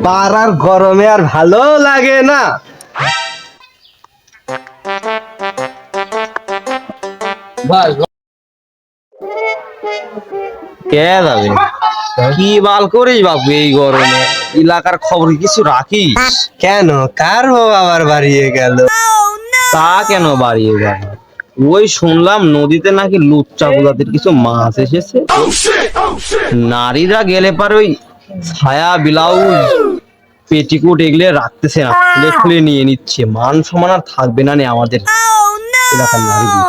পাড়ার গরমে আর ভালো লাগে না। কে যাবে? কি বাল করিস বাবু এই গরমে? এলাকার খবর কিছু রাখিস? কেন, কার বউ আবার বাড়িয়ে গেল? তা কেন বাড়িয়ে গেল? ওই শুনলাম নদীতে নাকি লুচ্চা প্রজাতির কিছু মাছ এসেছে। নারীরা গেলে পার ওই ছায়া ব্লাউজ পেটিকোট এগুলো রাখতেছে না, খুলে খুলে নিয়ে নিচ্ছে। মান সম্মান আর থাকবে না নে আমাদের এলাকার নারীদের।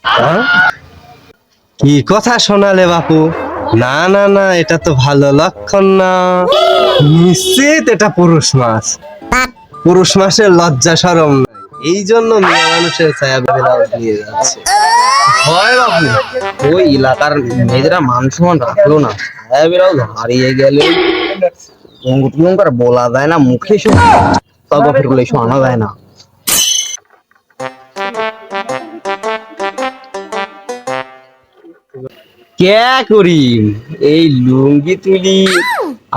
হ্যাঁ? কি কথা শোনালে বাপু? না না না, এটা তো ভালো লক্ষণ না। নিশ্চিত এটা পুরুষ মাছ। পুরুষ মাসের লজ্জা শরম নাই, এই জন্য মেয়ে মানুষের ছায়া ব্লাউজ নিয়ে যাচ্ছে। হয় বাবু, ওই এলাকার মেয়েদেরা মান সম্মান রাখলো না, ছায়া ব্লাউজ হারিয়ে গেলে অলঙ্কার বলা যায় না, মুখে সব তগফের গুলো এসব আনা যায় না। কে করি এই লুঙ্গি তুলি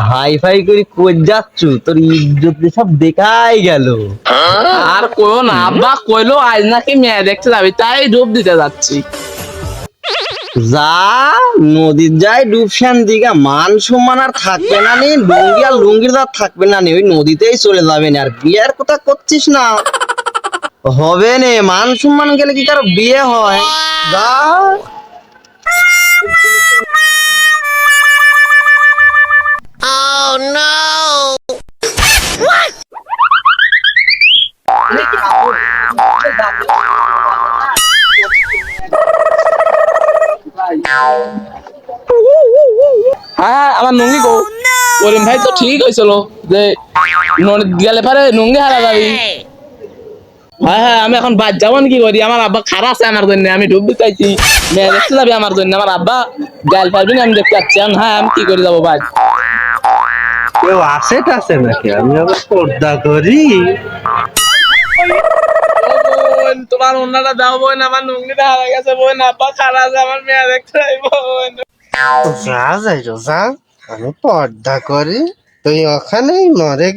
হাই ফাই করে কই যাচ্ছ? তোর ইজ্জত সব দেখাই গেল। আর কইও না, আব্বা কইলো আজ নাকি মেয়ে দেখতে যাবি, তাই ডুব দিতে যাচ্ছি। যা নদীর যায় ডুবসান দিঘা, মান সম্মান আর থাকবে না নি, লুঙ্গি আর লুঙ্গির দাঁত থাকবে না নি, ওই নদীতেই চলে যাবে না। আর বিয়ের কথা করছিস না, হবে নে। মান সম্মান গেলে কি কারো বিয়ে হয়? যা। হ্যাঁ আমার নুঙ্গি গো। করিম ভাই তো ঠিক হয়েছিল যে নদী গেলে পারে নুঙ্গি হারা যাবি। হ্যাঁ হ্যাঁ, আমি এখন বাদ যাবো কি করি? আমার আব্বা খারাপ আছে আমার জন্য, আমি ডুব দিতেছি। মেয়ে দেখতে যাবি আমার জন্য, আমার আব্বা গাল পারবি না, আমি দেখতে পাচ্ছি। হ্যাঁ আমি কি করে যাবো বাদ? কেউ আসে টাসে নাকি? আমি আবার পর্দা করি। তোমার অন্যটা দাও বোন, আমার নুঙ্গিটা হারা গেছে বোন, আব্বা খারাপ আছে, আমার মেয়ে দেখতে যাইবো বোন। যা যাই যা, আমি পর্দা করি, তুই ওখানেই মরে।